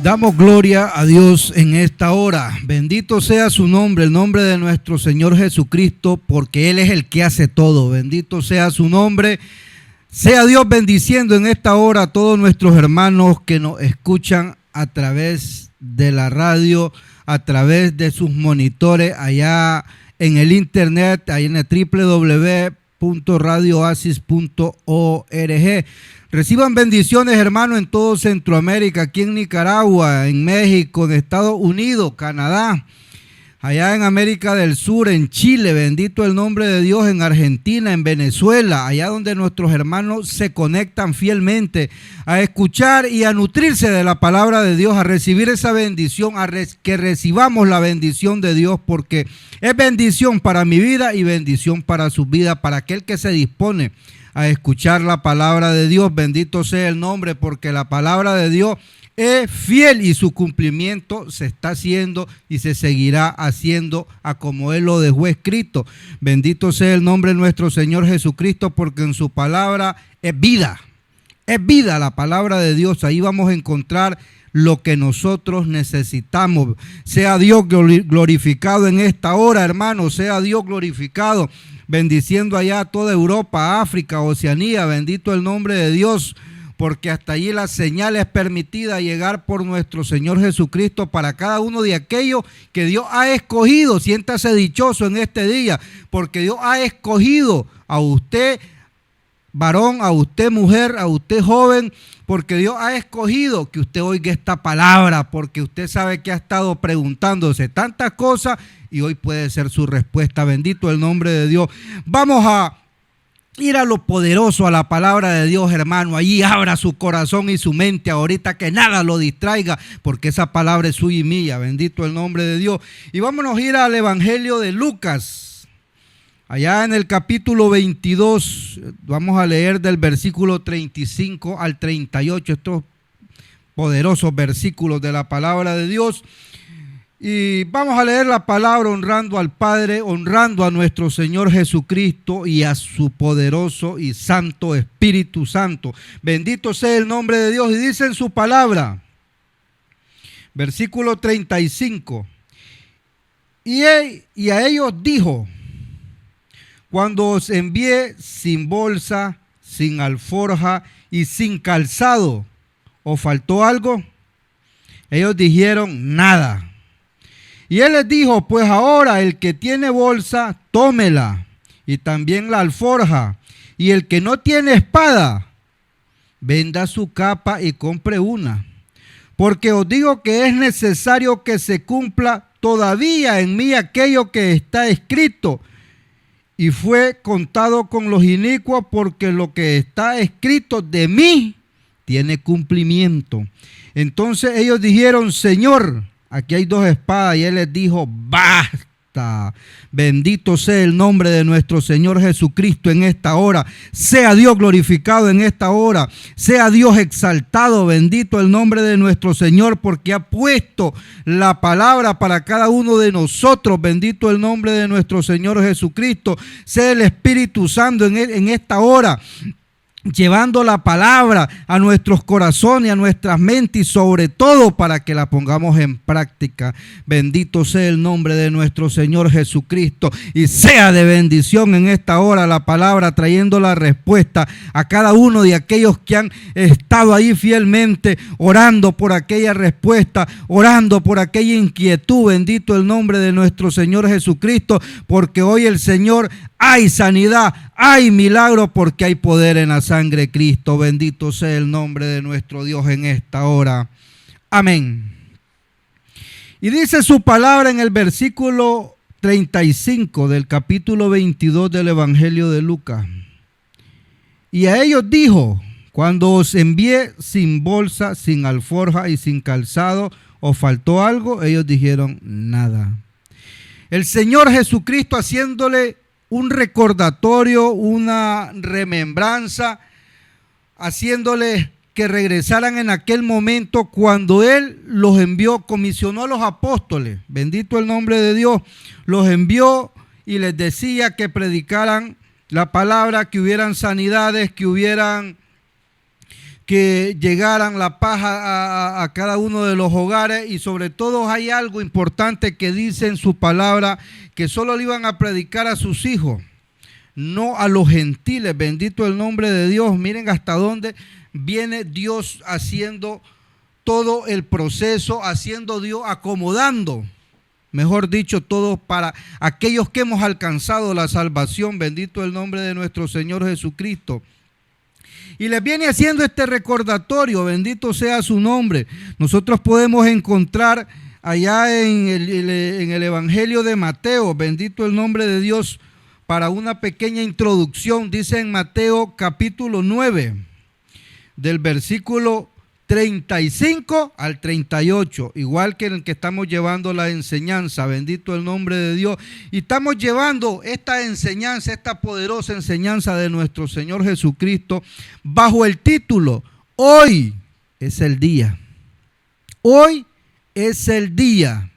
Damos gloria a Dios en esta hora. Bendito sea su nombre, el nombre de nuestro Señor Jesucristo, porque Él es el que hace todo. Bendito sea su nombre. Sea Dios bendiciendo en esta hora a todos nuestros hermanos que nos escuchan a través de la radio, a través de sus monitores allá en el internet, ahí en el www.radiooasis.org. Reciban bendiciones, hermanos, en todo Centroamérica, aquí en Nicaragua, en México, en Estados Unidos, Canadá, allá en América del Sur, en Chile, bendito el nombre de Dios, en Argentina, en Venezuela, allá donde nuestros hermanos se conectan fielmente a escuchar y a nutrirse de la palabra de Dios, a recibir esa bendición, que recibamos la bendición de Dios, porque es bendición para mi vida y bendición para su vida, para aquel que se dispone a escuchar la palabra de Dios. Bendito sea el nombre, porque la palabra de Dios es fiel y su cumplimiento se está haciendo y se seguirá haciendo a como Él lo dejó escrito. Bendito sea el nombre de nuestro Señor Jesucristo, porque en su palabra es vida la palabra de Dios. Ahí vamos a encontrar lo que nosotros necesitamos. Sea Dios glorificado en esta hora, hermanos, sea Dios glorificado, bendiciendo allá a toda Europa, África, Oceanía. Bendito el nombre de Dios, porque hasta allí la señal es permitida llegar por nuestro Señor Jesucristo para cada uno de aquellos que Dios ha escogido. Siéntase dichoso en este día, porque Dios ha escogido a usted, varón, a usted, mujer, a usted, joven, porque Dios ha escogido que usted oiga esta palabra, porque usted sabe que ha estado preguntándose tantas cosas y hoy puede ser su respuesta. Bendito el nombre de Dios. Vamos a ir a lo poderoso, a la palabra de Dios, hermano. Allí abra su corazón y su mente ahorita, que nada lo distraiga, porque esa palabra es suya y mía. Bendito el nombre de Dios. Y vámonos a ir al Evangelio de Lucas, allá en el capítulo 22. Vamos a leer del versículo 35 al 38, estos poderosos versículos de la palabra de Dios. Y vamos a leer la palabra honrando al Padre, honrando a nuestro Señor Jesucristo y a su poderoso y santo Espíritu Santo. Bendito sea el nombre de Dios. Y dice en su palabra, versículo 35, y a ellos dijo: cuando os envié sin bolsa, sin alforja y sin calzado, ¿os faltó algo? Ellos dijeron: nada. Y él les dijo: pues ahora el que tiene bolsa, tómela, y también la alforja, y el que no tiene espada, venda su capa y compre una. Porque os digo que es necesario que se cumpla todavía en mí aquello que está escrito. Y fue contado con los inicuos, porque lo que está escrito de mí tiene cumplimiento. Entonces ellos dijeron: Señor, aquí hay 2 espadas. Y él les dijo: basta. Bendito sea el nombre de nuestro Señor Jesucristo en esta hora. Sea Dios glorificado en esta hora. Sea Dios exaltado. Bendito el nombre de nuestro Señor, porque ha puesto la palabra para cada uno de nosotros. Bendito el nombre de nuestro Señor Jesucristo. Sea el Espíritu Santo en esta hora, llevando la palabra a nuestros corazones, a nuestras mentes, y sobre todo para que la pongamos en práctica. Bendito sea el nombre de nuestro Señor Jesucristo, y sea de bendición en esta hora la palabra, trayendo la respuesta a cada uno de aquellos que han estado ahí fielmente orando por aquella respuesta, orando por aquella inquietud. Bendito el nombre de nuestro Señor Jesucristo, porque hoy el Señor, hay sanidad, hay milagro, porque hay poder en la sangre de Cristo. Bendito sea el nombre de nuestro Dios en esta hora. Amén. Y dice su palabra en el versículo 35 del capítulo 22 del Evangelio de Lucas. Y a ellos dijo: cuando os envié sin bolsa, sin alforja y sin calzado, ¿os faltó algo? Ellos dijeron: nada. El Señor Jesucristo haciéndole un recordatorio, una remembranza, haciéndole que regresaran en aquel momento cuando Él los envió, comisionó a los apóstoles. Bendito el nombre de Dios. Los envió y les decía que predicaran la palabra, que hubieran sanidades, que hubieran que llegaran la paz a cada uno de los hogares, y sobre todo hay algo importante que dice en su palabra, que solo le iban a predicar a sus hijos, no a los gentiles. Bendito el nombre de Dios. Miren hasta dónde viene Dios haciendo todo el proceso, haciendo Dios, acomodando, mejor dicho, todo para aquellos que hemos alcanzado la salvación. Bendito el nombre de nuestro Señor Jesucristo. Y les viene haciendo este recordatorio, bendito sea su nombre. Nosotros podemos encontrar allá en el Evangelio de Mateo, bendito el nombre de Dios, para una pequeña introducción. Dice en Mateo capítulo 9, del versículo 35 al 38, igual que en el que estamos llevando la enseñanza, bendito el nombre de Dios. Y estamos llevando esta enseñanza, esta poderosa enseñanza de nuestro Señor Jesucristo, bajo el título, hoy es el día. Hoy es el día.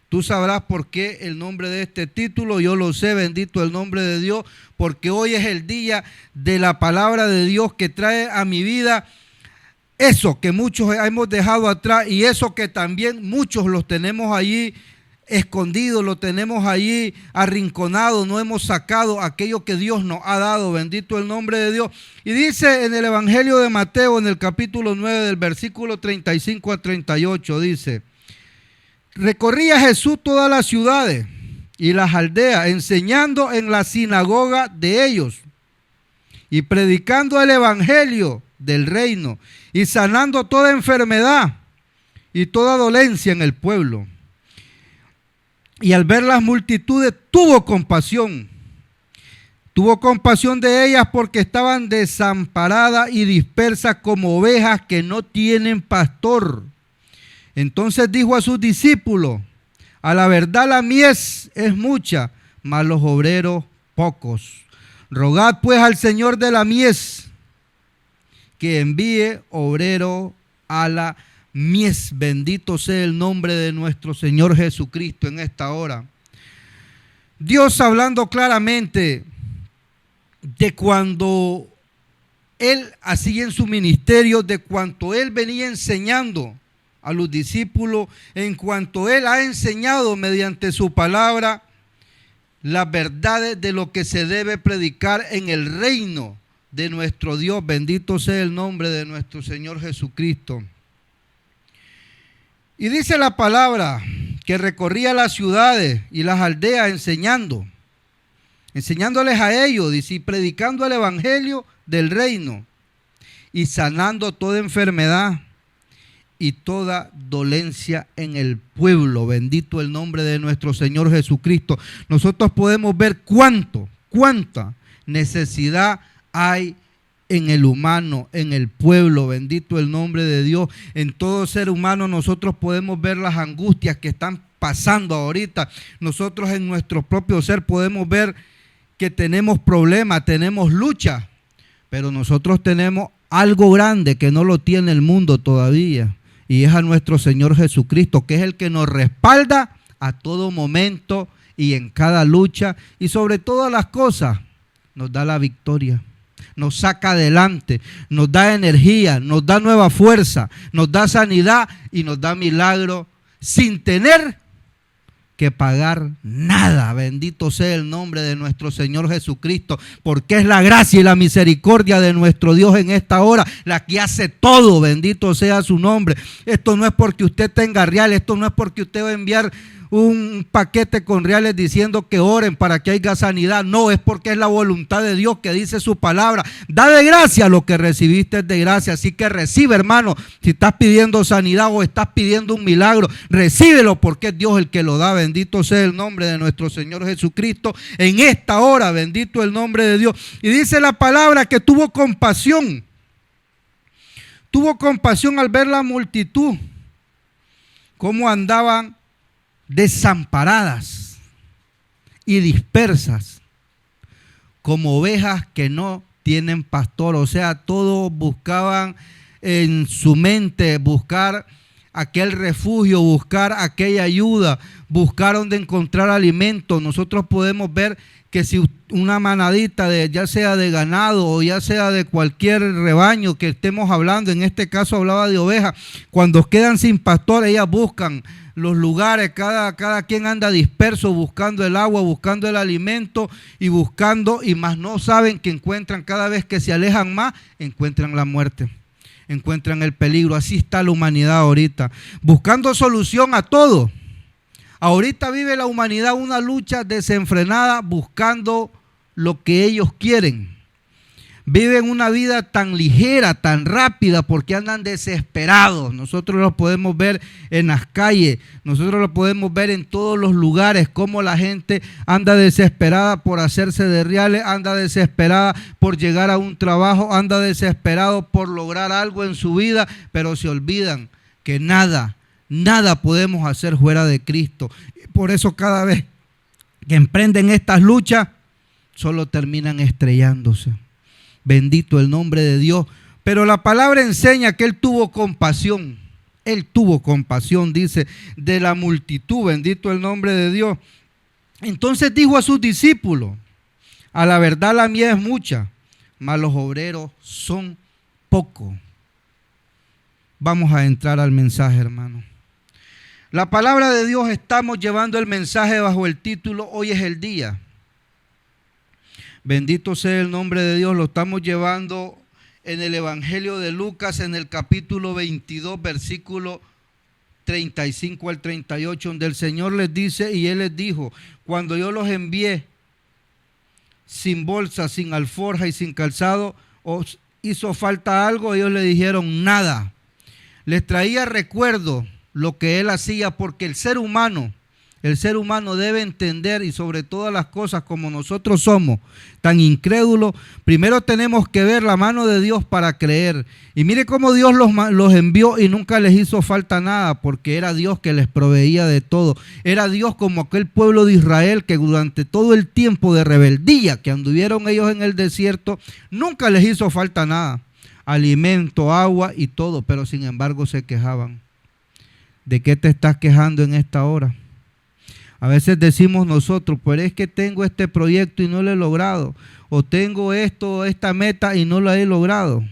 Tú sabrás por qué el nombre de este título, yo lo sé, bendito el nombre de Dios, porque hoy es el día de la palabra de Dios que trae a mi vida eso que muchos hemos dejado atrás, y eso que también muchos los tenemos allí escondidos, lo tenemos allí arrinconados, no hemos sacado aquello que Dios nos ha dado, bendito el nombre de Dios. Y dice en el Evangelio de Mateo, en el capítulo 9, del versículo 35 a 38, dice: recorría Jesús todas las ciudades y las aldeas, enseñando en la sinagoga de ellos y predicando el evangelio del reino y sanando toda enfermedad y toda dolencia en el pueblo. Y al ver las multitudes tuvo compasión de ellas, porque estaban desamparadas y dispersas como ovejas que no tienen pastor. Entonces dijo a sus discípulos: a la verdad la mies es mucha, mas los obreros pocos. Rogad pues al Señor de la mies que envíe obrero a la mies. Bendito sea el nombre de nuestro Señor Jesucristo en esta hora. Dios hablando claramente de cuando Él hacía en su ministerio, de cuanto Él venía enseñando a los discípulos, en cuanto Él ha enseñado mediante su palabra las verdades de lo que se debe predicar en el reino de nuestro Dios. Bendito sea el nombre de nuestro Señor Jesucristo. Y dice la palabra que recorría las ciudades y las aldeas enseñándoles a ellos, dice, y predicando el evangelio del reino y sanando toda enfermedad y toda dolencia en el pueblo. Bendito el nombre de nuestro Señor Jesucristo. Nosotros podemos ver cuánta necesidad hay en el humano, en el pueblo. Bendito el nombre de Dios. En todo ser humano nosotros podemos ver las angustias que están pasando ahorita. Nosotros en nuestro propio ser podemos ver que tenemos problemas, tenemos lucha, pero nosotros tenemos algo grande que no lo tiene el mundo todavía, y es a nuestro Señor Jesucristo, que es el que nos respalda a todo momento y en cada lucha, y sobre todas las cosas nos da la victoria, nos saca adelante, nos da energía, nos da nueva fuerza, nos da sanidad y nos da milagro sin tener que pagar nada. Bendito sea el nombre de nuestro Señor Jesucristo, porque es la gracia y la misericordia de nuestro Dios en esta hora la que hace todo. Bendito sea su nombre. Esto no es porque usted tenga reales, esto no es porque usted va a enviar un paquete con reales diciendo que oren para que haya sanidad. No, es porque es la voluntad de Dios que dice su palabra. Da de gracia lo que recibiste de gracia. Así que recibe, hermano. Si estás pidiendo sanidad o estás pidiendo un milagro, recíbelo, porque es Dios el que lo da. Bendito sea el nombre de nuestro Señor Jesucristo en esta hora. Bendito el nombre de Dios. Y dice la palabra que tuvo compasión. Tuvo compasión al ver la multitud, cómo andaban desamparadas y dispersas como ovejas que no tienen pastor. O sea, todos buscaban en su mente buscar aquel refugio, buscar aquella ayuda, buscar donde encontrar alimento. Nosotros podemos ver que si una manadita, ya sea de ganado o ya sea de cualquier rebaño que estemos hablando, en este caso hablaba de ovejas, cuando quedan sin pastor, ellas buscan los lugares, cada quien anda disperso buscando el agua, buscando el alimento y buscando, y más no saben que encuentran, cada vez que se alejan más, encuentran la muerte, encuentran el peligro. Así está la humanidad ahorita, buscando solución a todo. Ahorita vive la humanidad una lucha desenfrenada buscando lo que ellos quieren. Viven una vida tan ligera, tan rápida, porque andan desesperados. Nosotros lo podemos ver en las calles, nosotros lo podemos ver en todos los lugares, cómo la gente anda desesperada por hacerse de reales, anda desesperada por llegar a un trabajo, anda desesperado por lograr algo en su vida, pero se olvidan que nada podemos hacer fuera de Cristo. Por eso cada vez que emprenden estas luchas, solo terminan estrellándose. Bendito el nombre de Dios. Pero la palabra enseña que Él tuvo compasión. Él tuvo compasión, dice, de la multitud. Bendito el nombre de Dios. Entonces dijo a sus discípulos: a la verdad la mies es mucha, mas los obreros son pocos. Vamos a entrar al mensaje, hermano. La palabra de Dios, estamos llevando el mensaje bajo el título Hoy es el día. Bendito sea el nombre de Dios. Lo estamos llevando en el Evangelio de Lucas, en el capítulo 22, versículo 35 al 38, donde el Señor les dice, y Él les dijo: cuando yo los envié sin bolsa, sin alforja y sin calzado, ¿os hizo falta algo? Ellos le dijeron: nada. Les traía recuerdo lo que Él hacía, porque el ser humano debe entender, y sobre todas las cosas, como nosotros somos tan incrédulos, primero tenemos que ver la mano de Dios para creer. Y mire cómo Dios los envió y nunca les hizo falta nada, porque era Dios que les proveía de todo. Era Dios como aquel pueblo de Israel que durante todo el tiempo de rebeldía que anduvieron ellos en el desierto, nunca les hizo falta nada. Alimento, agua y todo, pero sin embargo se quejaban. ¿De qué te estás quejando en esta hora? A veces decimos nosotros: pero es que tengo este proyecto y no lo he logrado, o tengo esta meta y no la he logrado.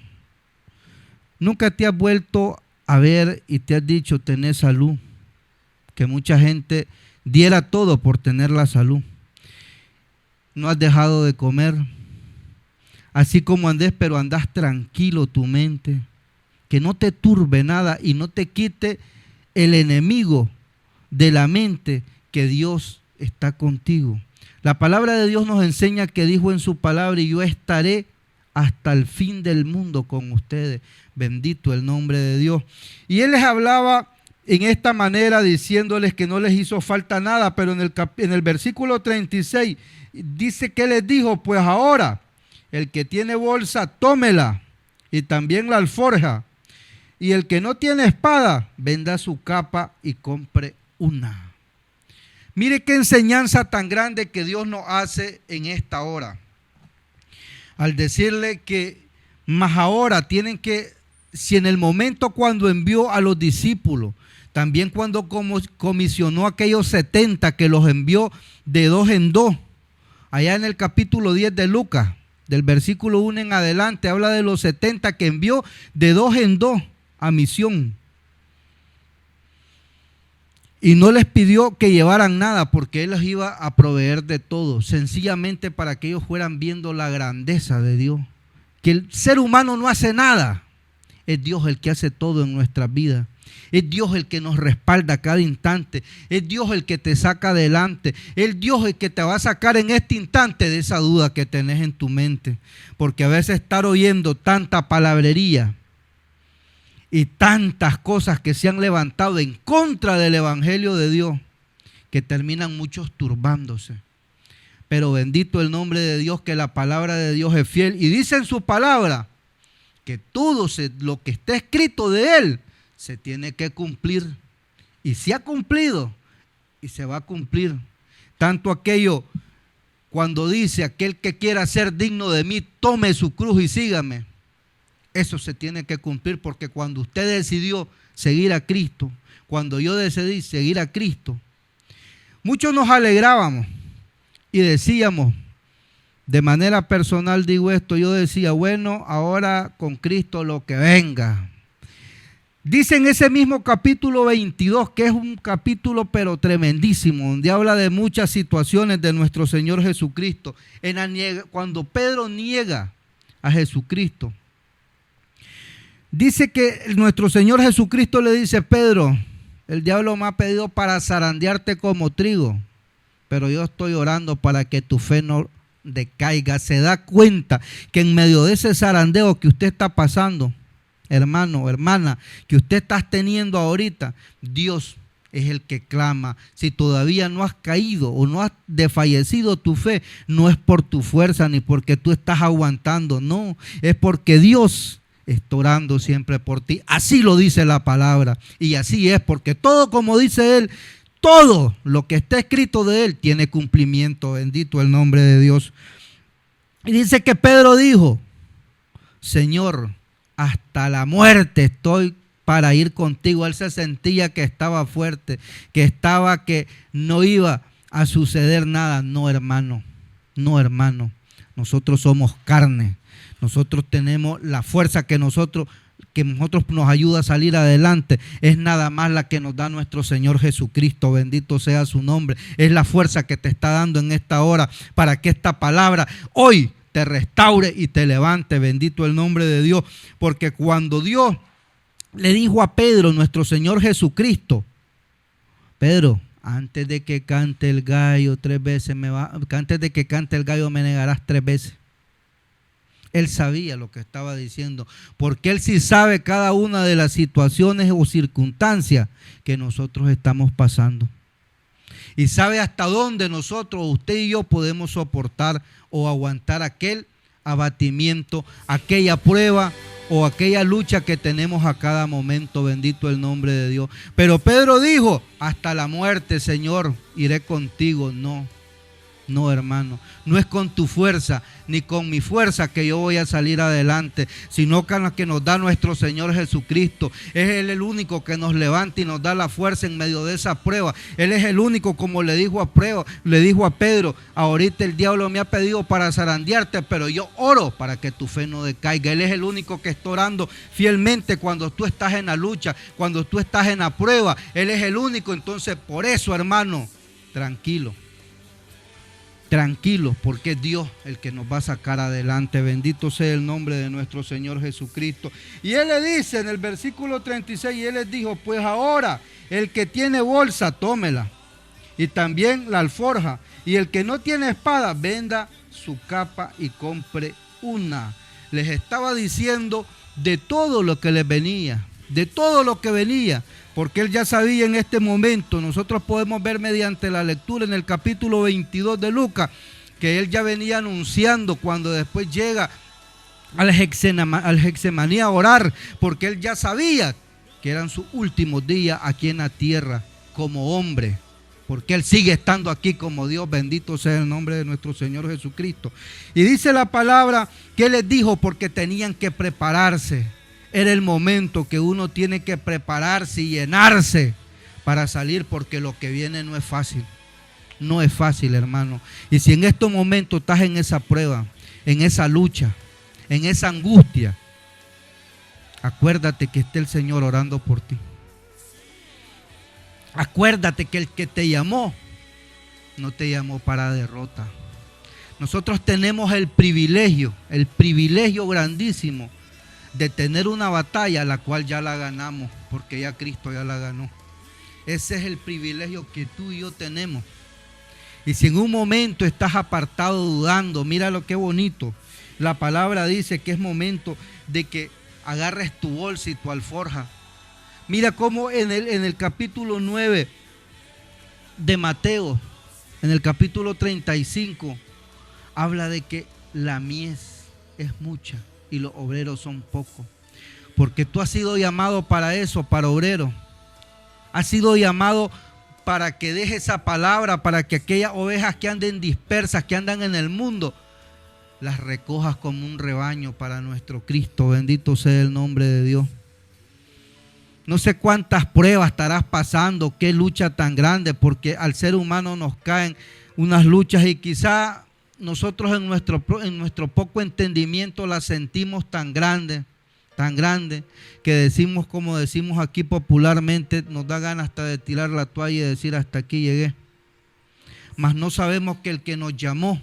Nunca te has vuelto a ver y te has dicho: tener salud, que mucha gente diera todo por tener la salud. No has dejado de comer, así como andes, pero andas tranquilo tu mente, que no te turbe nada y no te quite el enemigo de la mente, que Dios está contigo. La palabra de Dios nos enseña que dijo en su palabra: y yo estaré hasta el fin del mundo con ustedes. Bendito el nombre de Dios. Y Él les hablaba en esta manera, diciéndoles que no les hizo falta nada, pero en el versículo 36 dice que les dijo: pues ahora el que tiene bolsa, tómela, y también la alforja, y el que no tiene espada, venda su capa y compre una. Mire qué enseñanza tan grande que Dios nos hace en esta hora, al decirle que más ahora tienen que, si en el momento cuando envió a los discípulos, también cuando comisionó a aquellos 70 que los envió de 2 en 2, allá en el capítulo 10 de Lucas, del versículo 1 en adelante, habla de los 70 que envió de 2 en 2 a misión. Y no les pidió que llevaran nada, porque Él les iba a proveer de todo, sencillamente para que ellos fueran viendo la grandeza de Dios. Que el ser humano no hace nada, es Dios el que hace todo en nuestras vidas. Es Dios el que nos respalda cada instante. Es Dios el que te saca adelante. Es Dios el que te va a sacar en este instante de esa duda que tenés en tu mente. Porque a veces estar oyendo tanta palabrería y tantas cosas que se han levantado en contra del Evangelio de Dios, que terminan muchos turbándose. Pero bendito el nombre de Dios, que la palabra de Dios es fiel. Y dice en su palabra que todo lo que está escrito de Él se tiene que cumplir. Y se ha cumplido y se va a cumplir. Tanto aquello cuando dice: aquel que quiera ser digno de mí, tome su cruz y sígame. Eso se tiene que cumplir, porque cuando usted decidió seguir a Cristo, cuando yo decidí seguir a Cristo, muchos nos alegrábamos y decíamos, de manera personal digo esto, yo decía, bueno, ahora con Cristo lo que venga. Dice en ese mismo capítulo 22, que es un capítulo pero tremendísimo, donde habla de muchas situaciones de nuestro Señor Jesucristo. Cuando Pedro niega a Jesucristo, dice que nuestro Señor Jesucristo le dice, Pedro, el diablo me ha pedido para zarandearte como trigo, pero yo estoy orando para que tu fe no decaiga. Se da cuenta que en medio de ese zarandeo que usted está pasando, hermano, hermana, que usted está teniendo ahorita, Dios es el que clama. Si todavía no has caído o no has desfallecido tu fe, no es por tu fuerza ni porque tú estás aguantando, no, es porque Dios está orando siempre por ti. Así lo dice la palabra y así es, porque todo, como dice Él, todo lo que está escrito de Él tiene cumplimiento. Bendito el nombre de Dios. Y dice que Pedro dijo, Señor, hasta la muerte estoy para ir contigo. Él se sentía que estaba fuerte, que no iba a suceder nada. No, hermano, no, hermano. Nosotros somos carne. Nosotros tenemos la fuerza que nosotros nos ayuda a salir adelante. Es nada más la que nos da nuestro Señor Jesucristo. Bendito sea su nombre. Es la fuerza que te está dando en esta hora para que esta palabra hoy te restaure y te levante. Bendito el nombre de Dios. Porque cuando Dios le dijo a Pedro, nuestro Señor Jesucristo, Pedro, antes de que cante el gallo 3 veces, antes de que cante el gallo me negarás 3 veces. Él sabía lo que estaba diciendo, porque Él sí sabe cada una de las situaciones o circunstancias que nosotros estamos pasando. Y sabe hasta dónde nosotros, usted y yo, podemos soportar o aguantar aquel abatimiento, aquella prueba o aquella lucha que tenemos a cada momento. Bendito el nombre de Dios. Pero Pedro dijo, hasta la muerte, Señor, iré contigo. No, hermano, no es con tu fuerza ni con mi fuerza que yo voy a salir adelante, sino con la que nos da nuestro Señor Jesucristo. Es Él el único que nos levanta y nos da la fuerza en medio de esa prueba. Él es el único, como le dijo a Pedro, ahorita el diablo me ha pedido para zarandearte, pero yo oro para que tu fe no decaiga. Él es el único que está orando fielmente cuando tú estás en la lucha, cuando tú estás en la prueba. Él es el único. Entonces, por eso, hermano, tranquilo, porque es Dios el que nos va a sacar adelante. Bendito sea el nombre de nuestro Señor Jesucristo. Y Él le dice en el versículo 36, y Él les dijo, pues ahora el que tiene bolsa, tómela, y también la alforja, y el que no tiene espada, venda su capa y compre una. Les estaba diciendo de todo lo que les venía, de todo lo que venía, porque Él ya sabía en este momento. Nosotros podemos ver mediante la lectura en el capítulo 22 de Lucas, que Él ya venía anunciando cuando después llega al Getsemaní a orar, porque Él ya sabía que eran sus últimos días aquí en la tierra como hombre, porque Él sigue estando aquí como Dios. Bendito sea el nombre de nuestro Señor Jesucristo. Y dice la palabra que Él les dijo porque tenían que prepararse. Era el momento que uno tiene que prepararse y llenarse para salir, porque lo que viene no es fácil. No es fácil, hermano. Y si en estos momentos estás en esa prueba, en esa lucha, en esa angustia, acuérdate que está el Señor orando por ti. Acuérdate que el que te llamó, no te llamó para derrota. Nosotros tenemos el privilegio grandísimo de tener una batalla la cual ya la ganamos, porque ya Cristo ya la ganó. Ese es el privilegio que tú y yo tenemos. Y si en un momento estás apartado dudando, mira lo que bonito. La palabra dice que es momento de que agarres tu bolsa y tu alforja. Mira cómo en el capítulo 9 de Mateo, en el capítulo 35, habla de que la mies es mucha y los obreros son pocos. Porque tú has sido llamado para eso, para obrero. Has sido llamado para que dejes esa palabra, para que aquellas ovejas que anden dispersas, que andan en el mundo, las recojas como un rebaño para nuestro Cristo. Bendito sea el nombre de Dios. No sé cuántas pruebas estarás pasando, qué lucha tan grande, porque al ser humano nos caen unas luchas y quizá nosotros en nuestro poco entendimiento las sentimos tan grande, que decimos, como decimos aquí popularmente, nos da ganas hasta de tirar la toalla y decir hasta aquí llegué. Mas no sabemos que el que nos llamó,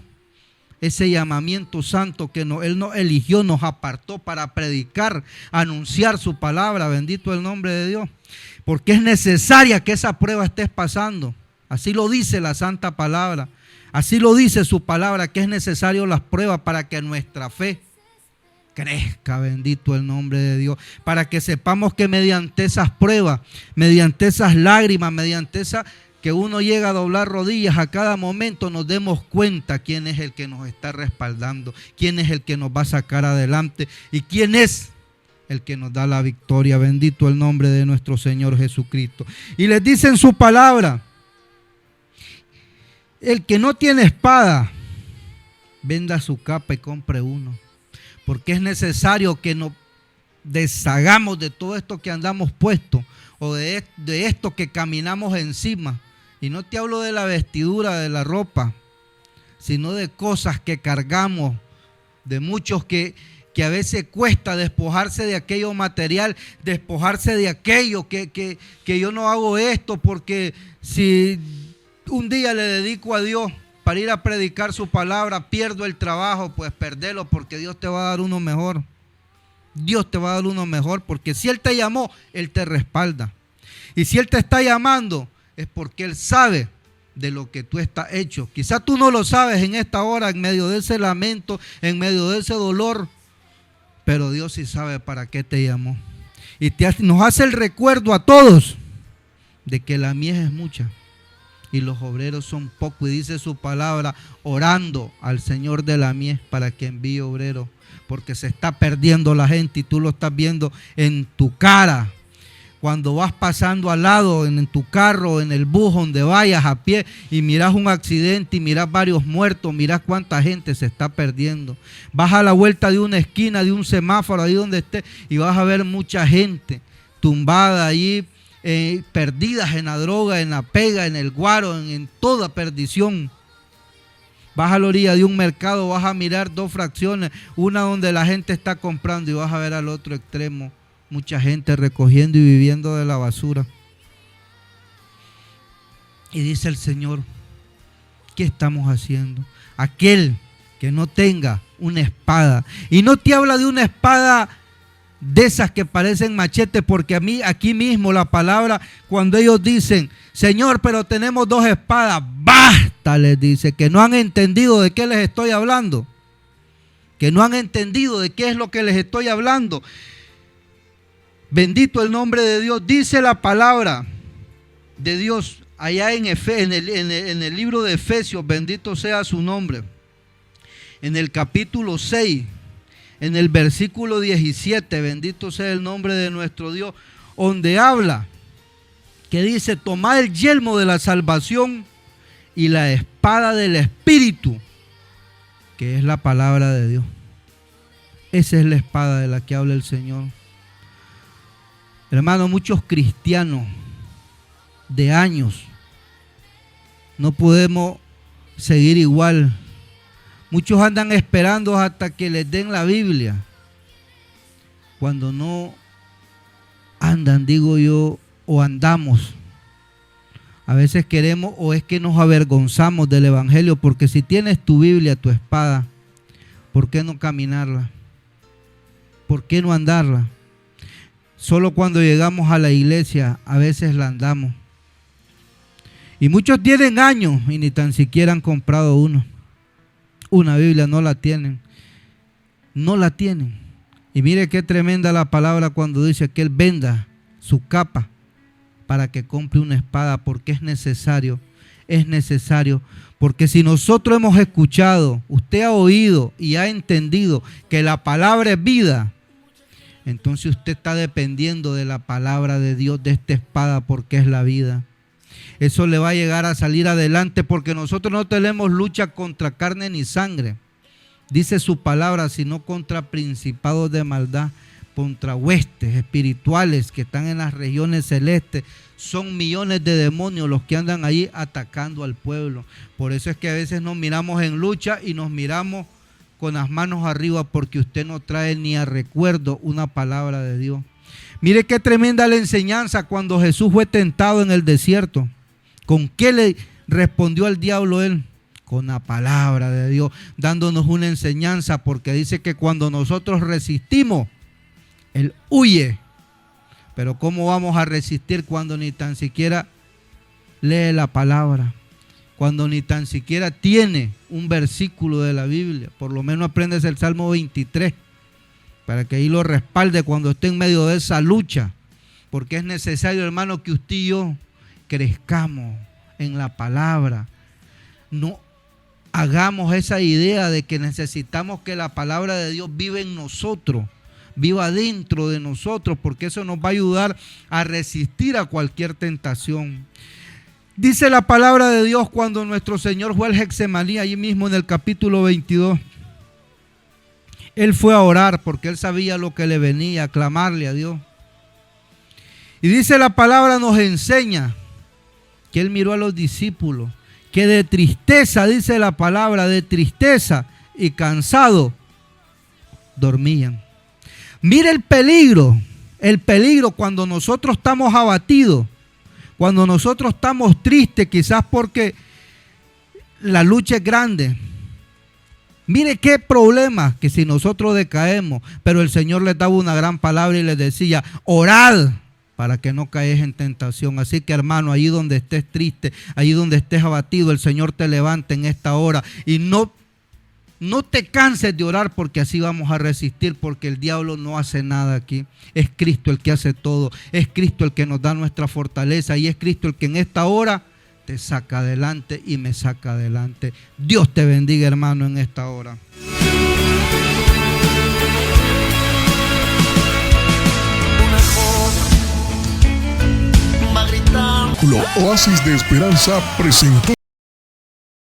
ese llamamiento santo que Él nos eligió, nos apartó para predicar, anunciar su palabra, bendito el nombre de Dios, porque es necesaria que esa prueba estés pasando. Así lo dice la santa palabra, así lo dice su palabra, que es necesario las pruebas para que nuestra fe crezca, bendito el nombre de Dios, para que sepamos que mediante esas pruebas, mediante esas lágrimas, mediante esa que uno llega a doblar rodillas a cada momento, nos demos cuenta quién es el que nos está respaldando, quién es el que nos va a sacar adelante y quién es el que nos da la victoria. Bendito el nombre de nuestro Señor Jesucristo. Y les dice en su palabra, el que no tiene espada, venda su capa y compre uno, porque es necesario que nos deshagamos de todo esto que andamos puestos o de esto que caminamos encima. Y no te hablo de la vestidura, de la ropa, sino de cosas que cargamos, de muchos que a veces cuesta despojarse de aquello material, despojarse de aquello que yo no hago esto, porque si un día le dedico a Dios para ir a predicar su palabra, pierdo el trabajo, pues perdelo, porque Dios te va a dar uno mejor. Dios te va a dar uno mejor, porque si Él te llamó, Él te respalda. Y si Él te está llamando, es porque Él sabe de lo que tú estás hecho. Quizás tú no lo sabes en esta hora, en medio de ese lamento, en medio de ese dolor, pero Dios sí sabe para qué te llamó. Y nos hace el recuerdo a todos de que la mies es mucha y los obreros son pocos. Y dice su palabra, orando al Señor de la mies para que envíe obreros, porque se está perdiendo la gente y tú lo estás viendo en tu cara. Cuando vas pasando al lado, en tu carro, en el bus, donde vayas a pie y miras un accidente y miras varios muertos, miras cuánta gente se está perdiendo. Vas a la vuelta de una esquina, de un semáforo, ahí donde estés, y vas a ver mucha gente tumbada allí, perdidas en la droga, en la pega, en el guaro, en toda perdición. Vas a la orilla de un mercado, vas a mirar dos fracciones, una donde la gente está comprando y vas a ver al otro extremo mucha gente recogiendo y viviendo de la basura. Y dice el Señor, ¿qué estamos haciendo? Aquel que no tenga una espada, y no te habla de una espada de esas que parecen machetes, porque a mí aquí mismo la palabra, cuando ellos dicen, Señor, pero tenemos dos espadas, basta, les dice, que no han entendido de qué les estoy hablando, que no han entendido de qué es lo que les estoy hablando. Bendito el nombre de Dios. Dice la palabra de Dios allá en el libro de Efesios, bendito sea su nombre, en el capítulo 6, en el versículo 17, bendito sea el nombre de nuestro Dios, donde habla, que dice, tomad el yelmo de la salvación y la espada del Espíritu, que es la palabra de Dios. Esa es la espada de la que habla el Señor. Hermano, muchos cristianos de años no podemos seguir igual. Muchos andan esperando hasta que les den la Biblia, cuando no andan, digo yo, o andamos. A veces queremos, o es que nos avergonzamos del Evangelio, porque si tienes tu Biblia, tu espada, ¿por qué no caminarla? ¿Por qué no andarla? Solo cuando llegamos a la iglesia a veces la andamos. Y muchos tienen años y ni tan siquiera han comprado una Biblia, no la tienen. No la tienen. Y mire qué tremenda la palabra cuando dice que Él venda su capa para que compre una espada, porque es necesario. Es necesario. Porque si nosotros hemos escuchado, usted ha oído y ha entendido que la palabra es vida, entonces usted está dependiendo de la palabra de Dios, de esta espada, porque es la vida. Eso le va a llegar a salir adelante, porque nosotros no tenemos lucha contra carne ni sangre. dice su palabra, sino contra principados de maldad, contra huestes espirituales que están en las regiones celestes. Son millones de demonios los que andan ahí atacando al pueblo. Por eso es que a veces nos miramos en lucha y nos miramos con las manos arriba, porque usted no trae ni a recuerdo una palabra de Dios. Mire qué tremenda la enseñanza cuando Jesús fue tentado en el desierto. ¿Con qué le respondió al diablo él? Con la palabra de Dios, dándonos una enseñanza, porque dice que cuando nosotros resistimos, él huye. Pero ¿cómo vamos a resistir cuando ni tan siquiera lee la palabra? Cuando ni tan siquiera tiene un versículo de la Biblia. Por lo menos aprendes el Salmo 23, para que ahí lo respalde cuando esté en medio de esa lucha. Porque es necesario, hermano, que usted y yo crezcamos en la palabra. No hagamos esa idea de que necesitamos que la palabra de Dios viva en nosotros, viva dentro de nosotros, porque eso nos va a ayudar a resistir a cualquier tentación. Dice la palabra de Dios cuando nuestro Señor fue al Getsemaní, allí mismo en el capítulo 22. Él fue a orar porque él sabía lo que le venía, a clamarle a Dios. Y dice la palabra, nos enseña que él miró a los discípulos, que de tristeza, dice la palabra, de tristeza y cansado, dormían. Mire el peligro cuando nosotros estamos abatidos, cuando nosotros estamos tristes, quizás porque la lucha es grande. Mire qué problema que si nosotros decaemos, pero el Señor les daba una gran palabra y les decía, orad para que no caes en tentación. Así que, hermano, allí donde estés triste, allí donde estés abatido, el Señor te levanta en esta hora. Y no te canses de orar, porque así vamos a resistir, porque el diablo no hace nada aquí. Es Cristo el que hace todo. Es Cristo el que nos da nuestra fortaleza. Y es Cristo el que en esta hora te saca adelante y me saca adelante. Dios te bendiga, hermano, en esta hora. Oasis de Esperanza presentó